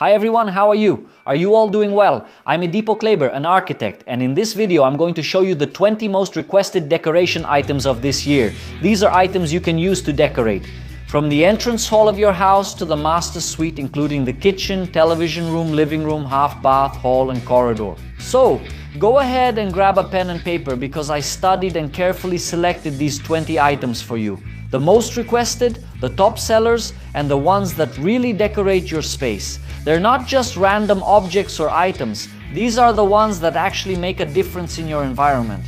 Hi everyone, how are you? Are you all doing well? I'm Edipo Kleber, an architect, and in this video I'm going to show you the 20 most requested decoration items of this year. These are items you can use to decorate. From the entrance hall of your house to the master suite, including the kitchen, television room, living room, half bath, hall and corridor. So, go ahead and grab a pen and paper because I studied and carefully selected these 20 items for you. The most requested, the top sellers, and the ones that really decorate your space. They're not just random objects or items. These are the ones that actually make a difference in your environment.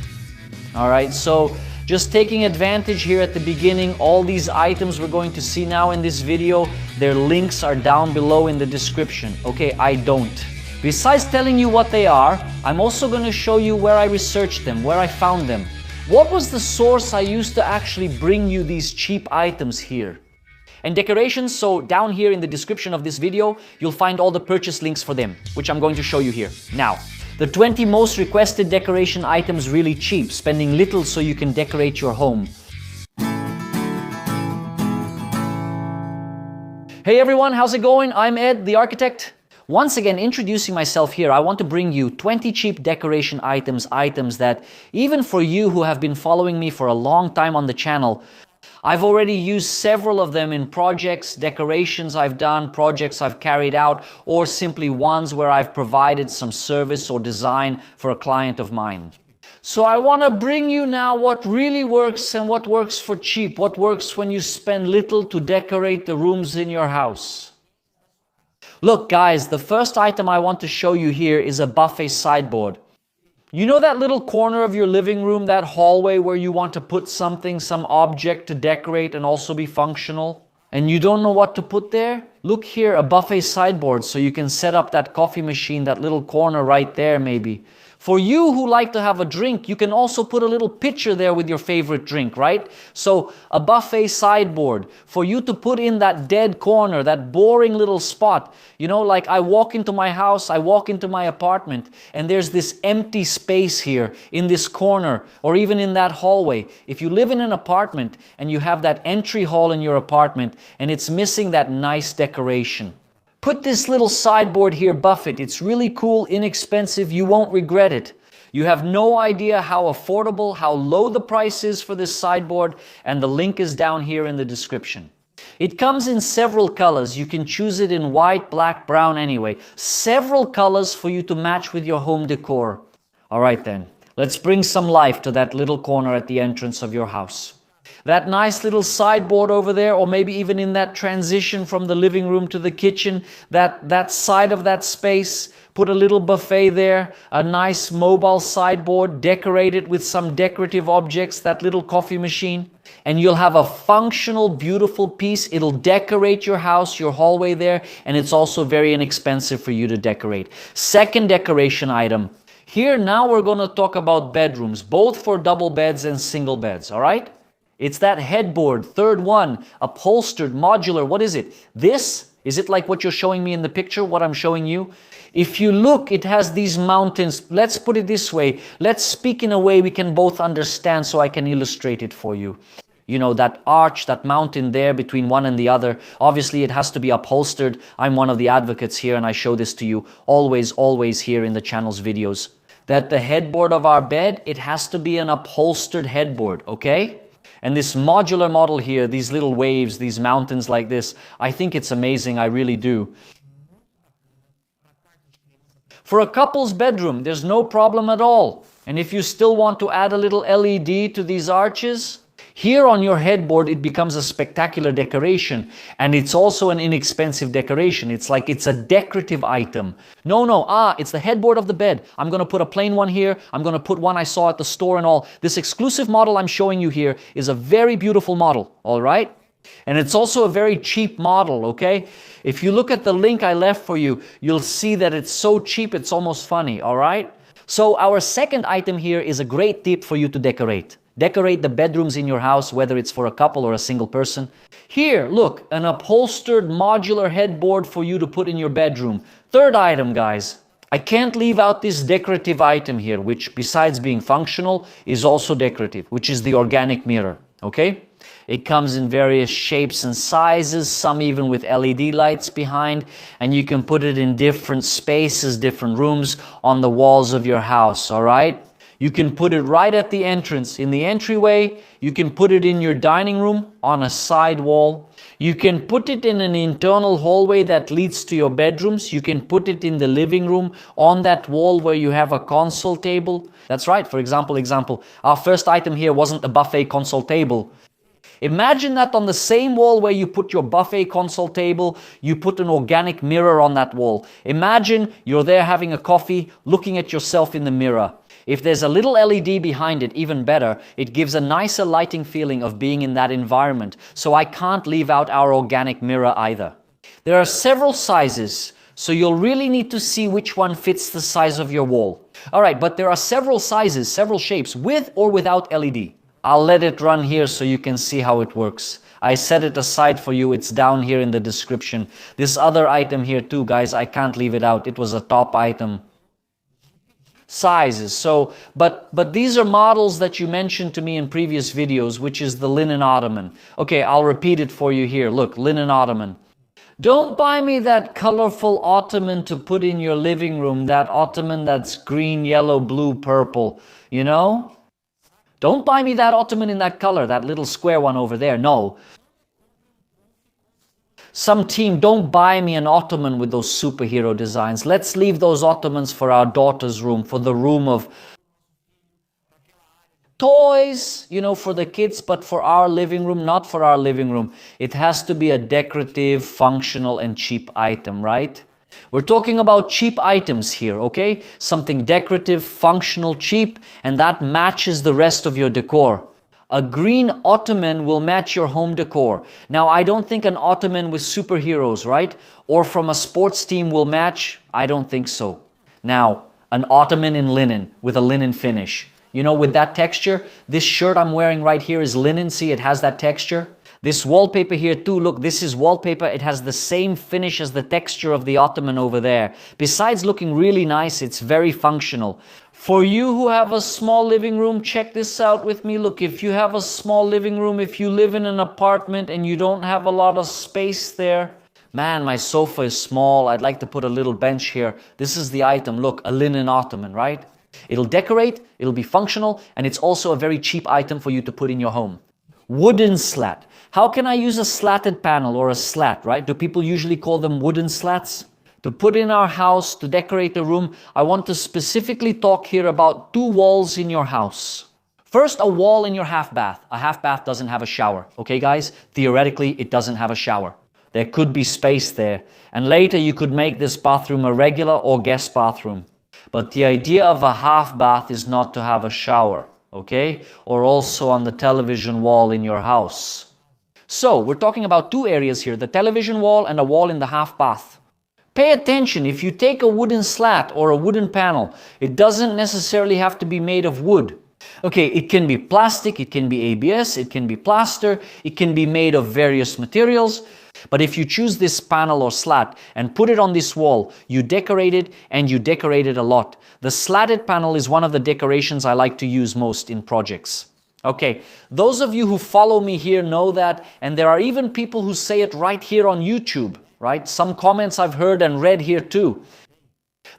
Alright, so just taking advantage here at the beginning, all these items we're going to see now in this video, their links are down below in the description. Okay, I don't. Besides telling you what they are, I'm also going to show you where I researched them, where I found them. What was the source I used to actually bring you these cheap items here? And decorations, so down here in the description of this video, you'll find all the purchase links for them, which I'm going to show you here. Now, the 20 most requested decoration items really cheap, spending little so you can decorate your home. Hey everyone, how's it going? I'm Ed, the architect. Once again, introducing myself here, I want to bring you 20 cheap decoration items that, even for you who have been following me for a long time on the channel, I've already used several of them in projects, decorations I've done, projects I've carried out, or simply ones where I've provided some service or design for a client of mine. So I want to bring you now what really works and what works for cheap, what works when you spend little to decorate the rooms in your house. Look guys, the first item I want to show you here is a buffet sideboard. You know that little corner of your living room, that hallway where you want to put something, some object to decorate and also be functional? And you don't know what to put there? Look here, a buffet sideboard, so you can set up that coffee machine, that little corner right there maybe. For you who like to have a drink, you can also put a little pitcher there with your favorite drink, right? So a buffet sideboard for you to put in that dead corner, that boring little spot. You know, like I walk into my house, I walk into my apartment, and there's this empty space here in this corner or even in that hallway. If you live in an apartment and you have that entry hall in your apartment and it's missing that nice decoration, put this little sideboard here, buff it. It's really cool, inexpensive, you won't regret it. You have no idea how affordable, how low the price is for this sideboard, and the link is down here in the description. It comes in several colors. You can choose it in white, black, brown anyway. Several colors for you to match with your home decor. Alright then, let's bring some life to that little corner at the entrance of your house. That nice little sideboard over there, or maybe even in that transition from the living room to the kitchen, that side of that space, put a little buffet there, a nice mobile sideboard, decorate it with some decorative objects, that little coffee machine, and you'll have a functional, beautiful piece. It'll decorate your house, your hallway there, and it's also very inexpensive for you to decorate. Second decoration item. Here now we're going to talk about bedrooms, both for double beds and single beds, all right? It's that headboard, third one, upholstered, modular. What is it? This? Is it like what you're showing me in the picture, what I'm showing you? If you look, it has these mountains. Let's put it this way. Let's speak in a way we can both understand so I can illustrate it for you. You know, that arch, that mountain there between one and the other. Obviously, it has to be upholstered. I'm one of the advocates here and I show this to you always here in the channel's videos. That the headboard of our bed, it has to be an upholstered headboard, okay? And this modular model here, these little waves, these mountains like this, I think it's amazing, I really do. For a couple's bedroom, there's no problem at all. And if you still want to add a little LED to these arches, here on your headboard it becomes a spectacular decoration, and it's also an inexpensive decoration. It's like it's a decorative item. It's the headboard of the bed. I'm going to put a plain one here. I'm going to put one I saw at the store and all. This exclusive model I'm showing you here is a very beautiful model, all right? And it's also a very cheap model, okay? If you look at the link I left for you, you'll see that it's so cheap it's almost funny, all right? So our second item here is a great tip for you to decorate. Decorate the bedrooms in your house, whether it's for a couple or a single person. Here, look, an upholstered modular headboard for you to put in your bedroom. Third item, guys. I can't leave out this decorative item here, which besides being functional, is also decorative, which is the organic mirror, okay? It comes in various shapes and sizes, some even with LED lights behind, and you can put it in different spaces, different rooms on the walls of your house, all right? You can put it right at the entrance, in the entryway. You can put it in your dining room, on a side wall. You can put it in an internal hallway that leads to your bedrooms. You can put it in the living room, on that wall where you have a console table. That's right, for example, our first item here wasn't a buffet console table. Imagine that on the same wall where you put your buffet console table, you put an organic mirror on that wall. Imagine you're there having a coffee, looking at yourself in the mirror. If there's a little LED behind it, even better, it gives a nicer lighting feeling of being in that environment. So I can't leave out our organic mirror either. There are several sizes, so you'll really need to see which one fits the size of your wall. All right, but there are several sizes, several shapes, with or without LED. I'll let it run here so you can see how it works. I set it aside for you. It's down here in the description. This other item here too, guys, I can't leave it out. It was a top item. Sizes. So, but these are models that you mentioned to me in previous videos, which is the linen ottoman. Okay, I'll repeat it for you here. Look, linen ottoman. Don't buy me that colorful ottoman to put in your living room, that ottoman that's green, yellow, blue, purple, you know? Don't buy me that ottoman in that color, that little square one over there. No. Some team, don't buy me an ottoman with those superhero designs. Let's leave those ottomans for our daughter's room, for the room of toys, you know, for the kids, but for our living room, not for our living room. It has to be a decorative, functional, and cheap item, right? We're talking about cheap items here, okay? Something decorative, functional, cheap, and that matches the rest of your decor. A green ottoman will match your home decor. Now, I don't think an ottoman with superheroes, right? Or from a sports team will match. I don't think so. Now, an ottoman in linen with a linen finish. You know, with that texture, this shirt I'm wearing right here is linen. See, it has that texture. This wallpaper here too, look, this is wallpaper. It has the same finish as the texture of the ottoman over there. Besides looking really nice, it's very functional. For you who have a small living room, check this out with me. Look, if you have a small living room, if you live in an apartment and you don't have a lot of space there, man, my sofa is small. I'd like to put a little bench here. This is the item. Look, a linen ottoman, right? It'll decorate, it'll be functional, and it's also a very cheap item for you to put in your home. Wooden slat. How can I use a slatted panel or a slat, right? Do people usually call them wooden slats? To put in our house, to decorate a room, I want to specifically talk here about 2 walls in your house. First, a wall in your half bath. A half bath doesn't have a shower, okay guys? Theoretically, it doesn't have a shower. There could be space there. And later you could make this bathroom a regular or guest bathroom. But the idea of a half bath is not to have a shower, okay? Or also on the television wall in your house. So, we're talking about 2 areas here, the television wall and a wall in the half bath. Pay attention, if you take a wooden slat or a wooden panel, it doesn't necessarily have to be made of wood. Okay, it can be plastic, it can be ABS, it can be plaster, it can be made of various materials. But if you choose this panel or slat and put it on this wall, you decorate it, and you decorate it a lot. The slatted panel is one of the decorations I like to use most in projects. Okay, those of you who follow me here know that, and there are even people who say it right here on YouTube, right? Some comments I've heard and read here too.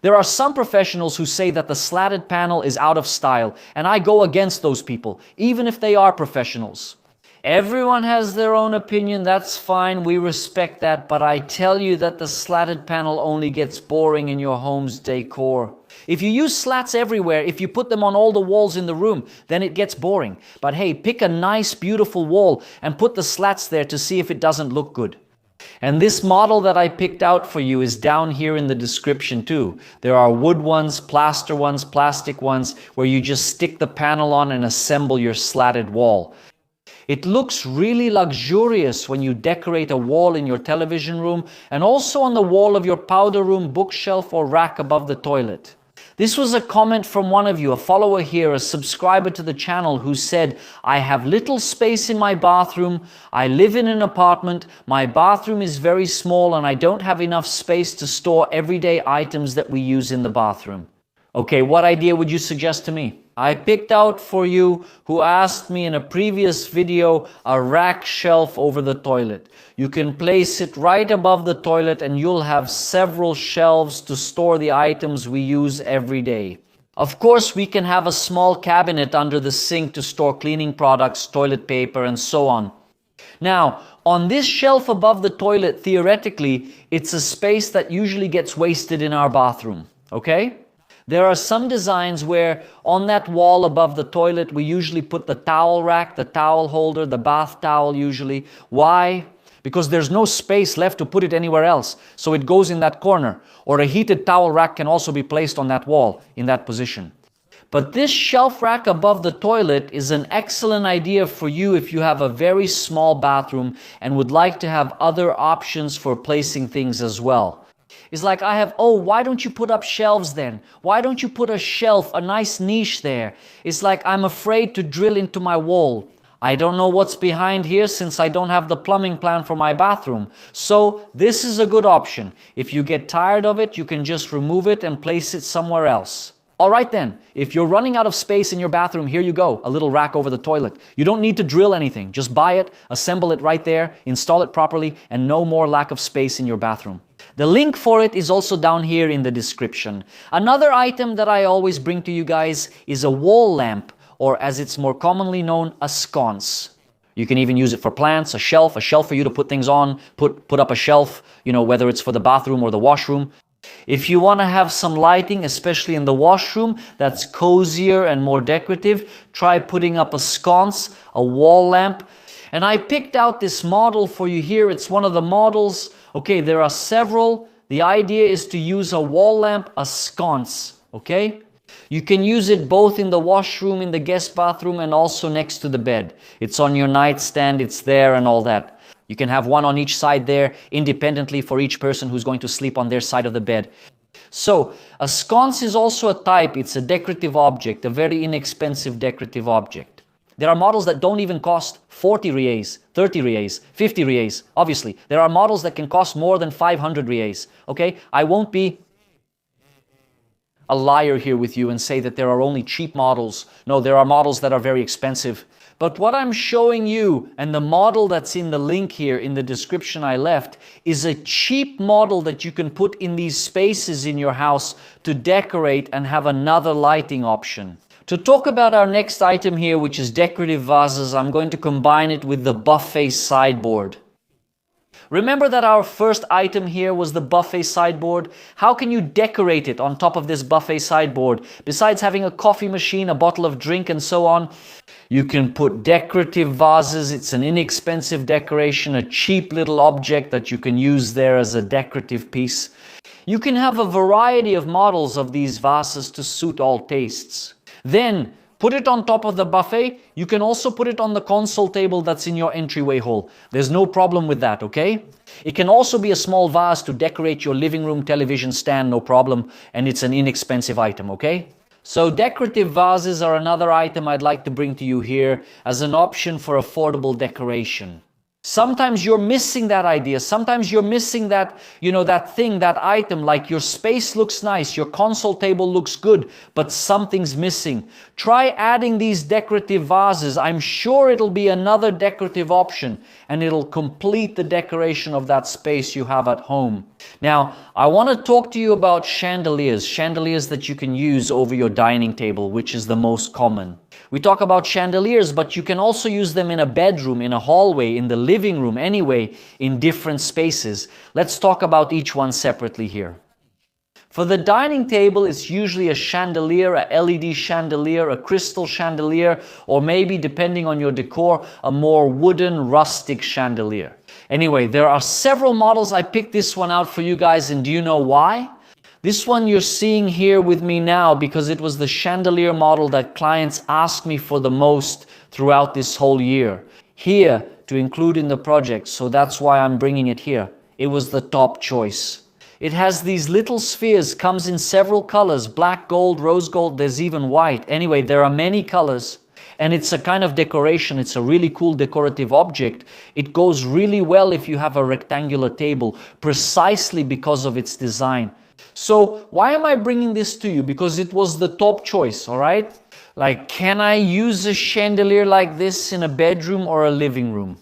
There are some professionals who say that the slatted panel is out of style, and I go against those people, even if they are professionals. Everyone has their own opinion, that's fine, we respect that, but I tell you that the slatted panel only gets boring in your home's decor. If you use slats everywhere, if you put them on all the walls in the room, then it gets boring. But hey, pick a nice, beautiful wall and put the slats there to see if it doesn't look good. And this model that I picked out for you is down here in the description too. There are wood ones, plaster ones, plastic ones, where you just stick the panel on and assemble your slatted wall. It looks really luxurious when you decorate a wall in your television room and also on the wall of your powder room, bookshelf, or rack above the toilet. This was a comment from one of you, a follower here, a subscriber to the channel, who said, I have little space in my bathroom, I live in an apartment, my bathroom is very small and I don't have enough space to store everyday items that we use in the bathroom. Okay, what idea would you suggest to me? I picked out for you, who asked me in a previous video, a rack shelf over the toilet. You can place it right above the toilet and you'll have several shelves to store the items we use every day. Of course, we can have a small cabinet under the sink to store cleaning products, toilet paper, and so on. Now, on this shelf above the toilet, theoretically, it's a space that usually gets wasted in our bathroom, okay? There are some designs where on that wall above the toilet, we usually put the towel rack, the towel holder, the bath towel usually. Why? Because there's no space left to put it anywhere else. So it goes in that corner. Or a heated towel rack can also be placed on that wall in that position. But this shelf rack above the toilet is an excellent idea for you if you have a very small bathroom and would like to have other options for placing things as well. It's like why don't you put up shelves then? Why don't you put a shelf, a nice niche there? It's like, I'm afraid to drill into my wall. I don't know what's behind here since I don't have the plumbing plan for my bathroom. So this is a good option. If you get tired of it, you can just remove it and place it somewhere else. All right then, if you're running out of space in your bathroom, here you go, a little rack over the toilet. You don't need to drill anything. Just buy it, assemble it right there, install it properly, and no more lack of space in your bathroom. The link for it is also down here in the description. Another item that I always bring to you guys is a wall lamp, or as it's more commonly known, a sconce. You can even use it for plants, a shelf for you to put things on, put up a shelf, whether it's for the bathroom or the washroom. If you want to have some lighting, especially in the washroom, that's cozier and more decorative, try putting up a sconce, a wall lamp. And I picked out this model for you here. It's one of the models. Okay, there are several. The idea is to use a wall lamp, a sconce, okay? You can use it both in the washroom, in the guest bathroom, and also next to the bed. It's on your nightstand, it's there and all that. You can have one on each side there, independently for each person who's going to sleep on their side of the bed. So, a sconce is also a type. It's a decorative object, a very inexpensive decorative object. There are models that don't even cost 40 reais, 30 reais, 50 reais. Obviously, there are models that can cost more than 500 reais. Okay, I won't be a liar here with you and say that there are only cheap models. No, there are models that are very expensive. But what I'm showing you, and the model that's in the link here in the description I left, is a cheap model that you can put in these spaces in your house to decorate and have another lighting option. To talk about our next item here, which is decorative vases, I'm going to combine it with the buffet sideboard. Remember that our first item here was the buffet sideboard? How can you decorate it on top of this buffet sideboard? Besides having a coffee machine, a bottle of drink, and so on, you can put decorative vases. It's an inexpensive decoration, a cheap little object that you can use there as a decorative piece. You can have a variety of models of these vases to suit all tastes. Then, put it on top of the buffet. You can also put it on the console table that's in your entryway hall. There's no problem with that, okay? It can also be a small vase to decorate your living room television stand, no problem, and it's an inexpensive item, okay? So decorative vases are another item I'd like to bring to you here as an option for affordable decoration. Sometimes you're missing that idea. Sometimes you're missing that, that thing, that item, like your space looks nice, your console table looks good, but something's missing. Try adding these decorative vases. I'm sure it'll be another decorative option and it'll complete the decoration of that space you have at home. Now, I want to talk to you about chandeliers that you can use over your dining table, which is the most common. We talk about chandeliers, but you can also use them in a bedroom, in a hallway, in the living room, anyway, in different spaces. Let's talk about each one separately here. For the dining table, it's usually a chandelier, a LED chandelier, a crystal chandelier, or maybe, depending on your decor, a more wooden, rustic chandelier. Anyway, there are several models. I picked this one out for you guys, and do you know why? This one you're seeing here with me now because it was the chandelier model that clients asked me for the most throughout this whole year. Here to include in the project, so that's why I'm bringing it here. It was the top choice. It has these little spheres, comes in several colors, black, gold, rose gold, there's even white. Anyway, there are many colors. And it's a kind of decoration. It's a really cool decorative object. It goes really well if you have a rectangular table, precisely because of its design. So why am I bringing this to you? Because it was the top choice, all right? Like, can I use a chandelier like this in a bedroom or a living room?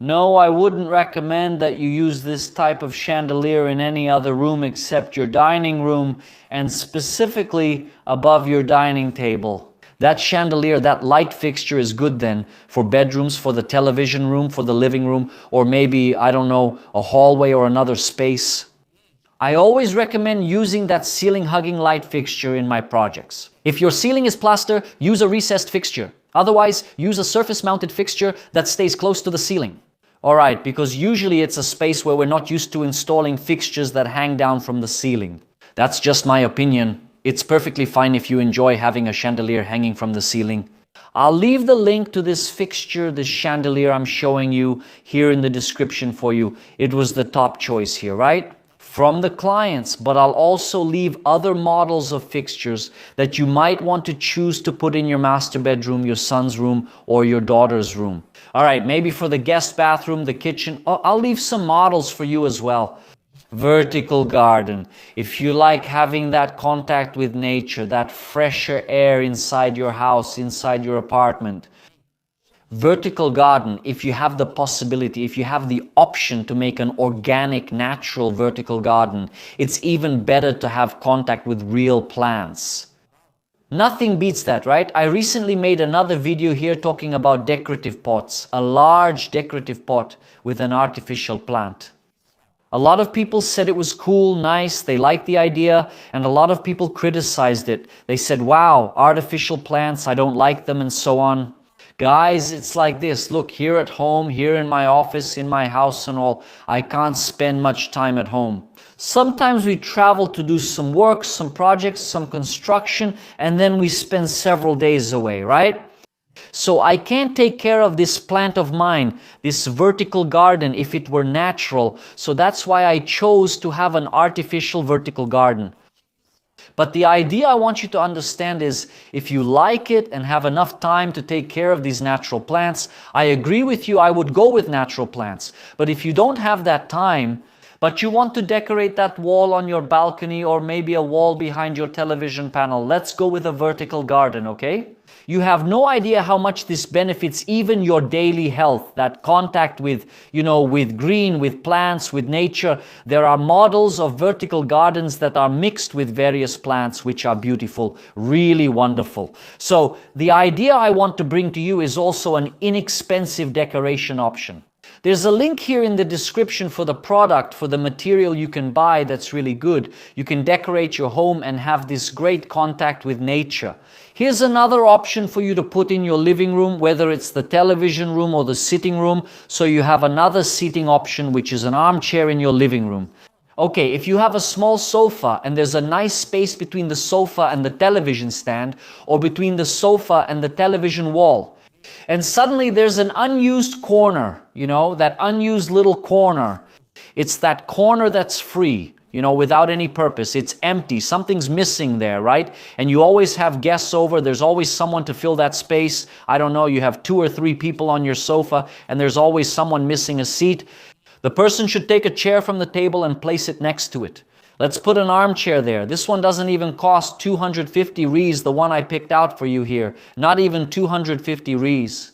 No, I wouldn't recommend that you use this type of chandelier in any other room except your dining room, and specifically above your dining table. That chandelier, that light fixture is good then for bedrooms, for the television room, for the living room, or maybe, I don't know, a hallway or another space. I always recommend using that ceiling hugging light fixture in my projects. If your ceiling is plaster, use a recessed fixture. Otherwise, use a surface mounted fixture that stays close to the ceiling. Alright, because usually it's a space where we're not used to installing fixtures that hang down from the ceiling. That's just my opinion. It's perfectly fine if you enjoy having a chandelier hanging from the ceiling. I'll leave the link to this fixture, this chandelier I'm showing you, here in the description for you. It was the top choice here, right? From the clients, but I'll also leave other models of fixtures that you might want to choose to put in your master bedroom, your son's room, or your daughter's room. All right, maybe for the guest bathroom, the kitchen, I'll leave some models for you as well. Vertical garden. If you like having that contact with nature, that fresher air inside your house, inside your apartment. Vertical garden, if you have the possibility, if you have the option to make an organic, natural vertical garden, it's even better to have contact with real plants. Nothing beats that, right? I recently made another video here talking about decorative pots, a large decorative pot with an artificial plant. A lot of people said it was cool, nice, they liked the idea, and a lot of people criticized it. They said, wow, artificial plants, I don't like them, and so on. Guys, it's like this. Look, here at home, here in my office, in my house and all, I can't spend much time at home. Sometimes we travel to do some work, some projects, some construction, and then we spend several days away, right? So I can't take care of this plant of mine, this vertical garden, if it were natural. So that's why I chose to have an artificial vertical garden. But the idea I want you to understand is, if you like it and have enough time to take care of these natural plants, I agree with you, I would go with natural plants. But if you don't have that time, but you want to decorate that wall on your balcony or maybe a wall behind your television panel, let's go with a vertical garden, okay? You have no idea how much this benefits even your daily health, that contact with, with green, with plants, with nature. There are models of vertical gardens that are mixed with various plants, which are beautiful, really wonderful. So the idea I want to bring to you is also an inexpensive decoration option. There's a link here in the description for the product, for the material you can buy that's really good. You can decorate your home and have this great contact with nature. Here's another option for you to put in your living room, whether it's the television room or the sitting room, so you have another seating option, which is an armchair in your living room. Okay, if you have a small sofa and there's a nice space between the sofa and the television stand, or between the sofa and the television wall, and suddenly there's an unused corner, that unused little corner. It's that corner that's free, without any purpose. It's empty. Something's missing there, right? And you always have guests over. There's always someone to fill that space. I don't know, you have 2 or 3 people on your sofa and there's always someone missing a seat. The person should take a chair from the table and place it next to it. Let's put an armchair there. This one doesn't even cost 250 Ries, the one I picked out for you here. Not even 250 Ries.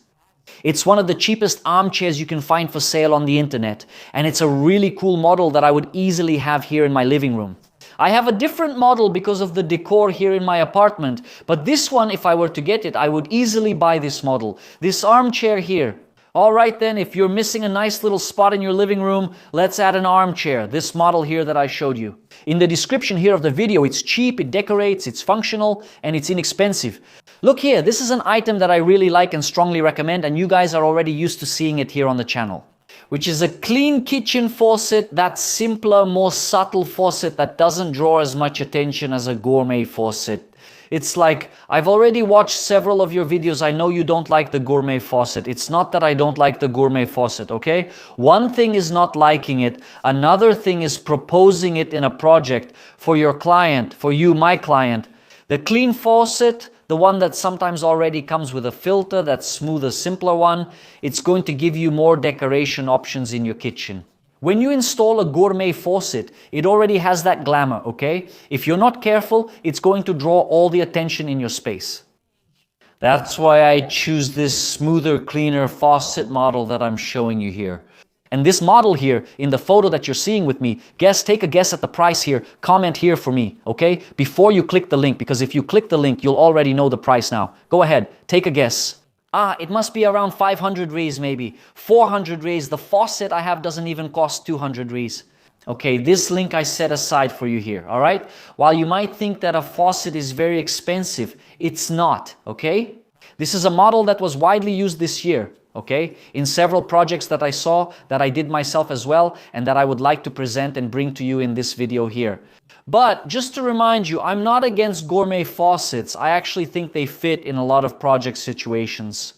It's one of the cheapest armchairs you can find for sale on the internet. And it's a really cool model that I would easily have here in my living room. I have a different model because of the decor here in my apartment. But this one, if I were to get it, I would easily buy this model. This armchair here. All right then, if you're missing a nice little spot in your living room, let's add an armchair, this model here that I showed you. In the description here of the video, it's cheap, it decorates, it's functional, and it's inexpensive. Look here, this is an item that I really like and strongly recommend, and you guys are already used to seeing it here on the channel, which is a clean kitchen faucet, that simpler, more subtle faucet that doesn't draw as much attention as a gourmet faucet. It's like, I've already watched several of your videos. I know you don't like the gourmet faucet. It's not that I don't like the gourmet faucet, okay? One thing is not liking it. Another thing is proposing it in a project for your client, for you, my client. The clean faucet, the one that sometimes already comes with a filter, that smoother, simpler one, it's going to give you more decoration options in your kitchen. When you install a gourmet faucet, it already has that glamour, okay? If you're not careful, it's going to draw all the attention in your space. That's why I choose this smoother, cleaner faucet model that I'm showing you here. And this model here, in the photo that you're seeing with me, take a guess at the price here, comment here for me, okay? Before you click the link, because if you click the link, you'll already know the price now. Go ahead, take a guess. It must be around 500 reais maybe, 400 reais. The faucet I have doesn't even cost 200 reais. Okay, this link I set aside for you here, all right? While you might think that a faucet is very expensive, it's not, okay? This is a model that was widely used this year. Okay, in several projects that I saw, that I did myself as well, and that I would like to present and bring to you in this video here. But just to remind you, I'm not against gourmet faucets. I actually think they fit in a lot of project situations.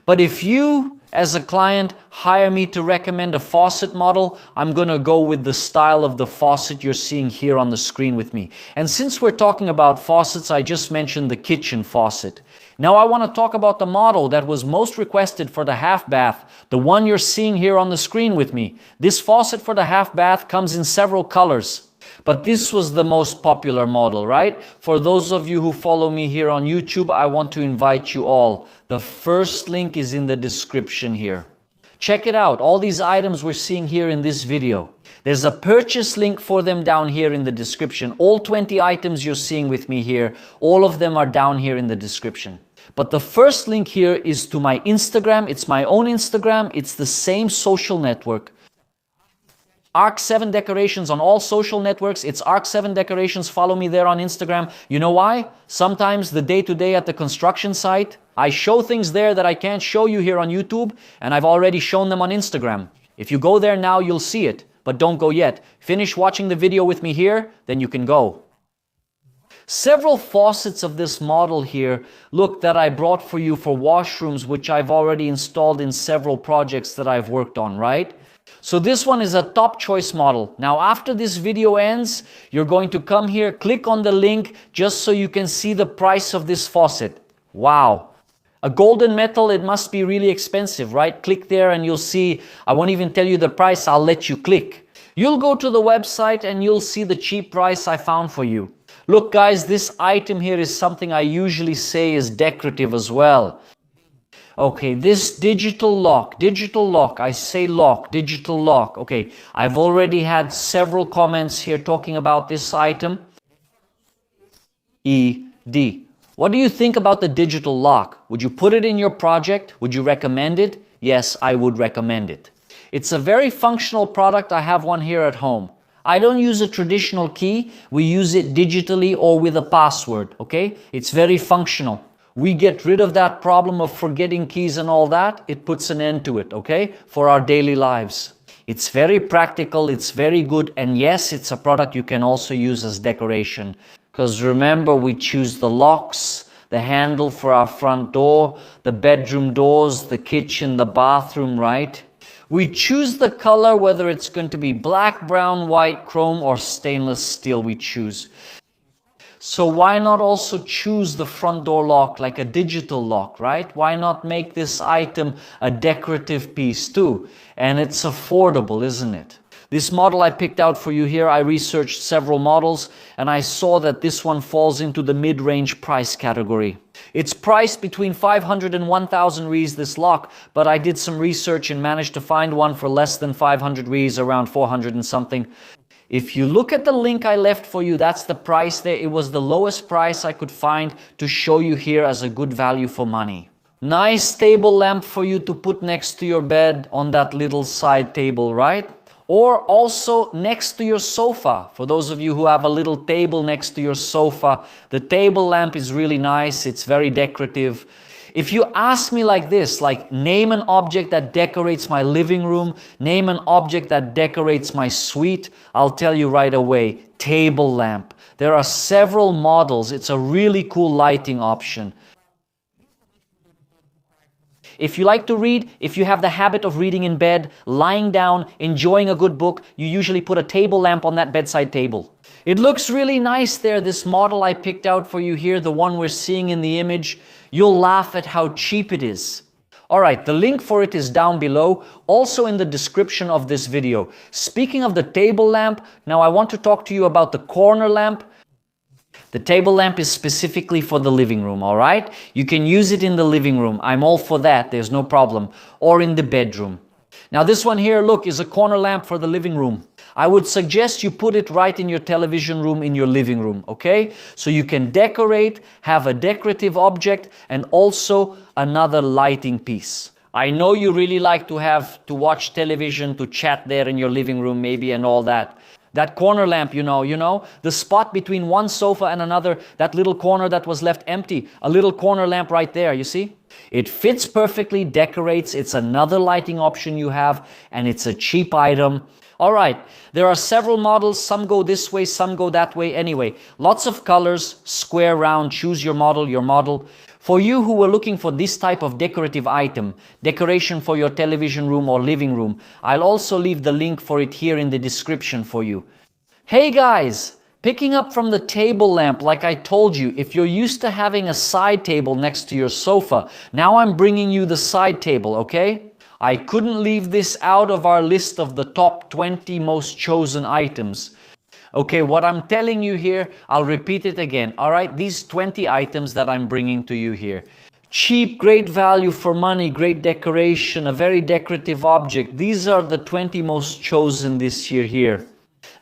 But if you, as a client, hire me to recommend a faucet model, I'm gonna go with the style of the faucet you're seeing here on the screen with me. And since we're talking about faucets, I just mentioned the kitchen faucet. Now I want to talk about the model that was most requested for the half bath, the one you're seeing here on the screen with me. This faucet for the half bath comes in several colors, but this was the most popular model, right? For those of you who follow me here on YouTube, I want to invite you all. The first link is in the description here. Check it out, all these items we're seeing here in this video. There's a purchase link for them down here in the description. All 20 items you're seeing with me here, all of them are down here in the description. But the first link here is to my Instagram. It's my own Instagram. It's the same social network. Arc7 Decorations on all social networks. It's Arc7 Decorations. Follow me there on Instagram. You know why? Sometimes the day-to-day at the construction site, I show things there that I can't show you here on YouTube, and I've already shown them on Instagram. If you go there now, you'll see it, but don't go yet. Finish watching the video with me here, then you can go. Several faucets of this model here, look, that I brought for you for washrooms, which I've already installed in several projects that I've worked on, right? So this one is a top choice model. Now after this video ends, you're going to come here, click on the link just so you can see the price of this faucet. Wow. A golden metal, it must be really expensive, right? Click there and you'll see, I won't even tell you the price, I'll let you click. You'll go to the website and you'll see the cheap price I found for you. Look guys, this item here is something I usually say is decorative as well. Okay, this digital lock, I say lock, digital lock. Okay, I've already had several comments here talking about this item. ED. What do you think about the digital lock? Would you put it in your project? Would you recommend it? Yes, I would recommend it. It's a very functional product. I have one here at home. I don't use a traditional key. We use it digitally or with a password, okay? It's very functional. We get rid of that problem of forgetting keys and all that. It puts an end to it, okay? For our daily lives. It's very practical, it's very good, and yes, it's a product you can also use as decoration. Because remember, we choose the locks, the handle for our front door, the bedroom doors, the kitchen, the bathroom, right? We choose the color, whether it's going to be black, brown, white, chrome, or stainless steel we choose. So why not also choose the front door lock like a digital lock, right? Why not make this item a decorative piece too? And it's affordable, isn't it? This model I picked out for you here, I researched several models and I saw that this one falls into the mid-range price category. It's priced between 500 and 1,000 reais this lock, but I did some research and managed to find one for less than 500 reais, around 400 and something. If you look at the link I left for you, that's the price there. It was the lowest price I could find to show you here as a good value for money. Nice table lamp for you to put next to your bed on that little side table, right? Or also next to your sofa. For those of you who have a little table next to your sofa, the table lamp is really nice. It's very decorative. If you ask me like this, like name an object that decorates my living room, name an object that decorates my suite, I'll tell you right away, table lamp. There are several models. It's a really cool lighting option. If you like to read, if you have the habit of reading in bed, lying down, enjoying a good book, you usually put a table lamp on that bedside table. It looks really nice there, this model I picked out for you here, the one we're seeing in the image. You'll laugh at how cheap it is. Alright, the link for it is down below, also in the description of this video. Speaking of the table lamp, now I want to talk to you about the corner lamp. The table lamp is specifically for the living room, all right? You can use it in the living room. I'm all for that, there's no problem. Or in the bedroom. Now this one here, look, is a corner lamp for the living room. I would suggest you put it right in your television room in your living room, okay? So you can decorate, have a decorative object, and also another lighting piece. I know you really like to watch television, to chat there in your living room maybe and all that. That corner lamp, you know, the spot between one sofa and another, that little corner that was left empty, a little corner lamp right there, you see? It fits perfectly, decorates, it's another lighting option you have, and it's a cheap item. All right, there are several models, some go this way, some go that way. Anyway, lots of colors, square, round, choose your model. For you who were looking for this type of decorative item, decoration for your television room or living room, I'll also leave the link for it here in the description for you. Hey guys, picking up from the table lamp, like I told you, if you're used to having a side table next to your sofa, now I'm bringing you the side table, okay? I couldn't leave this out of our list of the top 20 most chosen items. Okay, what I'm telling you here, I'll repeat it again, all right? These 20 items that I'm bringing to you here. Cheap, great value for money, great decoration, a very decorative object. These are the 20 most chosen this year here.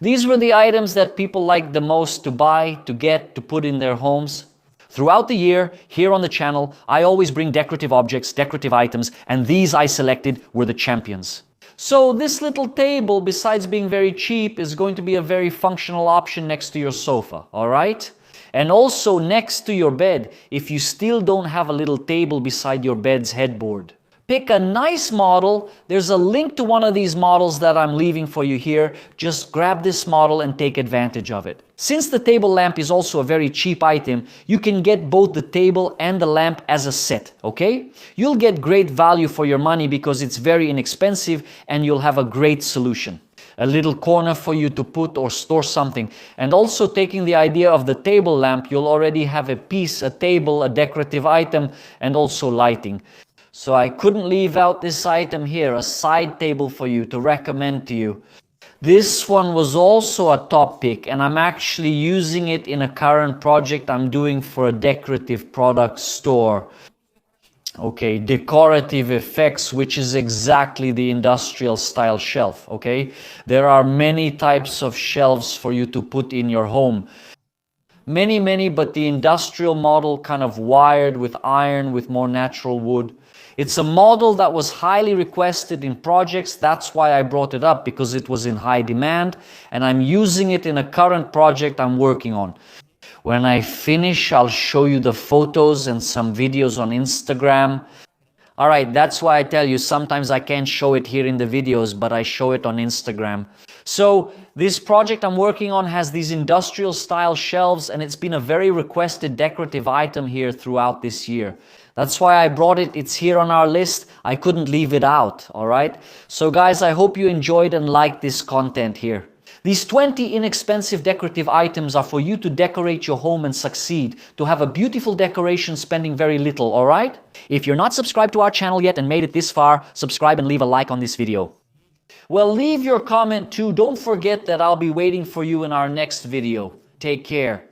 These were the items that people liked the most to buy, to get, to put in their homes. Throughout the year, here on the channel, I always bring decorative objects, decorative items, and these I selected were the champions. So this little table, besides being very cheap, is going to be a very functional option next to your sofa, all right? And also next to your bed, if you still don't have a little table beside your bed's headboard. Pick a nice model. There's a link to one of these models that I'm leaving for you here. Just grab this model and take advantage of it. Since the table lamp is also a very cheap item, you can get both the table and the lamp as a set, okay? You'll get great value for your money because it's very inexpensive and you'll have a great solution. A little corner for you to put or store something. And also taking the idea of the table lamp, you'll already have a piece, a table, a decorative item, and also lighting. So I couldn't leave out this item here, a side table for you to recommend to you. This one was also a top pick, and I'm actually using it in a current project I'm doing for a decorative product store. Okay, Decorative Effects, which is exactly the industrial style shelf, okay? There are many types of shelves for you to put in your home. Many, but the industrial model kind of wired with iron, with more natural wood. It's a model that was highly requested in projects. That's why I brought it up, because it was in high demand, and I'm using it in a current project I'm working on. When I finish, I'll show you the photos and some videos on Instagram. All right, that's why I tell you sometimes I can't show it here in the videos, but I show it on Instagram. So this project I'm working on has these industrial style shelves, and it's been a very requested decorative item here throughout this year. That's why I brought it. It's here on our list. I couldn't leave it out, all right? So guys, I hope you enjoyed and liked this content here. These 20 inexpensive decorative items are for you to decorate your home and succeed, to have a beautiful decoration spending very little, all right? If you're not subscribed to our channel yet and made it this far, subscribe and leave a like on this video. Well, leave your comment too. Don't forget that I'll be waiting for you in our next video. Take care.